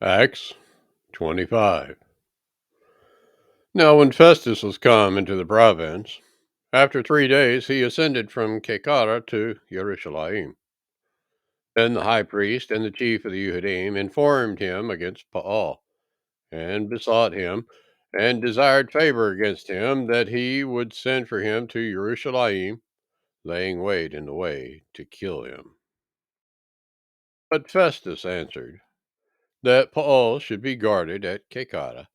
Acts 25. Now, when Festus was come into the province, after 3 days he ascended from Caesarea to Jerusalem. Then the high priest and the chief of the Yehudim informed him against Paul, and besought him, and desired favor against him, that he would send for him to Jerusalem, laying wait in the way to kill him. But Festus answered, that Paul should be guarded at Caesarea,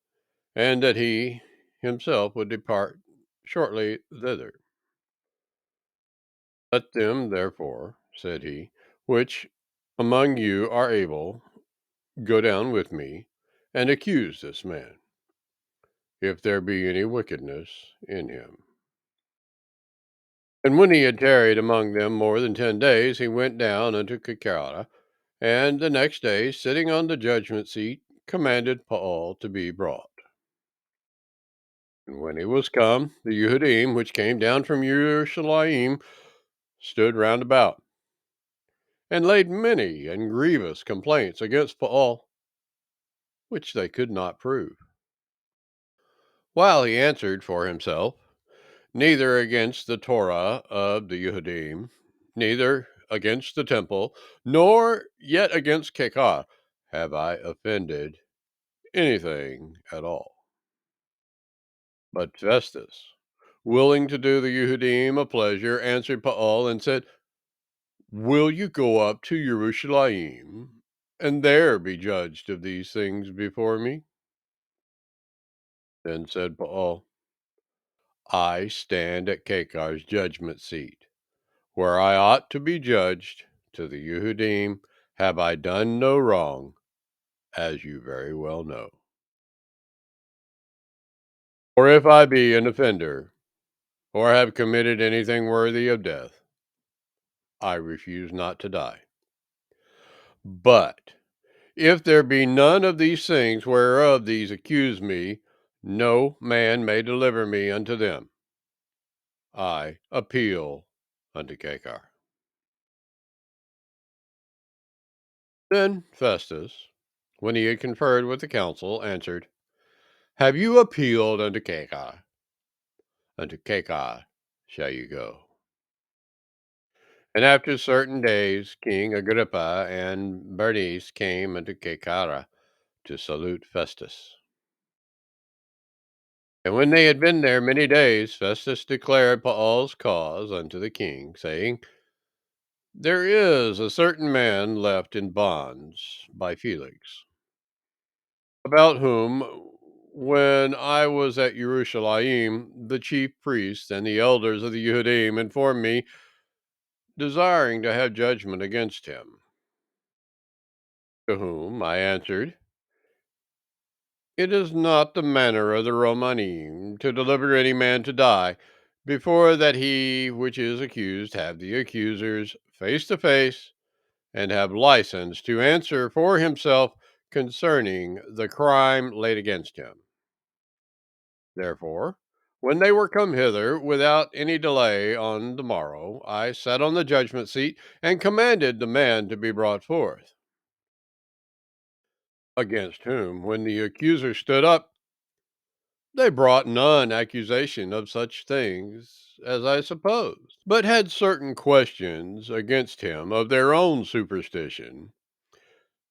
and that he himself would depart shortly thither. Let them, therefore, said he, which among you are able, go down with me, and accuse this man, if there be any wickedness in him. And when he had tarried among them more than 10 days, he went down unto Caesarea, and the next day, sitting on the judgment seat, commanded Paul to be brought. And when he was come, the Yehudim, which came down from Jerusalem, stood round about, and laid many and grievous complaints against Paul, which they could not prove. While he answered for himself, neither against the Torah of the Yehudim, neither against the temple, nor yet against Caesar, have I offended anything at all. But Festus, willing to do the Yehudim a pleasure, answered Paul and said, will you go up to Jerusalem, and there be judged of these things before me? Then said Paul, I stand at Caesar's judgment seat, where I ought to be judged. To the Yehudim have I done no wrong, as you very well know. For if I be an offender, or have committed anything worthy of death, I refuse not to die. But if there be none of these things whereof these accuse me, no man may deliver me unto them. I appeal unto Caesar. Then Festus, when he had conferred with the council, answered, have you appealed unto Caesar? Unto Caesar shall you go. And after certain days, King Agrippa and Bernice came unto Caesarea to salute Festus. And when they had been there many days, Festus declared Paul's cause unto the king, saying, there is a certain man left in bonds by Felix, about whom, when I was at Jerusalem, the chief priests and the elders of the Yehudim informed me, desiring to have judgment against him. To whom I answered, it is not the manner of the Romanim to deliver any man to die, before that he which is accused have the accusers face to face, and have license to answer for himself concerning the crime laid against him. Therefore, when they were come hither without any delay on the morrow, I sat on the judgment seat and commanded the man to be brought forth. Against whom, when the accusers stood up, they brought none accusation of such things as I supposed, but had certain questions against him of their own superstition,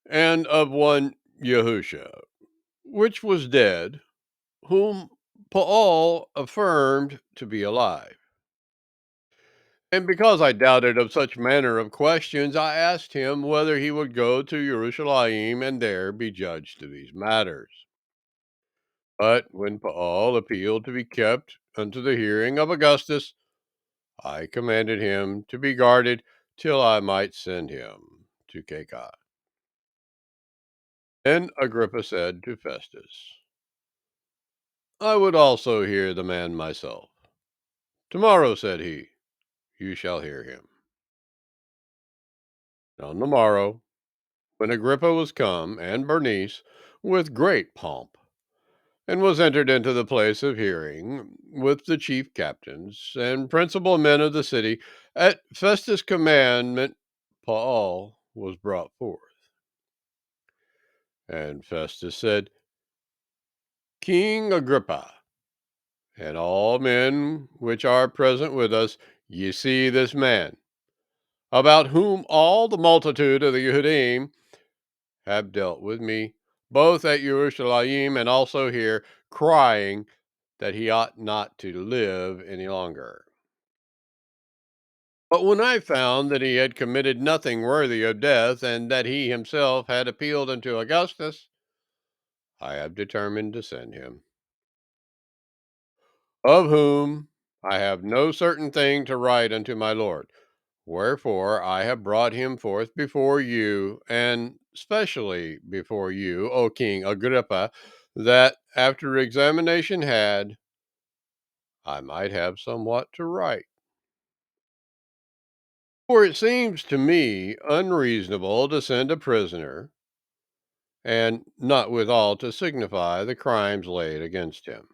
and of one Yahusha, which was dead, whom Paul affirmed to be alive. And because I doubted of such manner of questions, I asked him whether he would go to Jerusalem and there be judged to these matters. But when Paul appealed to be kept unto the hearing of Augustus, I commanded him to be guarded till I might send him to Caesar. Then Agrippa said to Festus, I would also hear the man myself. Tomorrow, said he, you shall hear him. On the morrow, when Agrippa was come, and Bernice, with great pomp, and was entered into the place of hearing, with the chief captains and principal men of the city, at Festus' commandment, Paul was brought forth. And Festus said, King Agrippa, and all men which are present with us, ye see this man, about whom all the multitude of the Yehudim have dealt with me, both at Jerusalem and also here, crying that he ought not to live any longer. But when I found that he had committed nothing worthy of death, and that he himself had appealed unto Augustus, I have determined to send him, of whom I have no certain thing to write unto my Lord. Wherefore I have brought him forth before you, and specially before you, O King Agrippa, that after examination had, I might have somewhat to write. For it seems to me unreasonable to send a prisoner, and not withal to signify the crimes laid against him.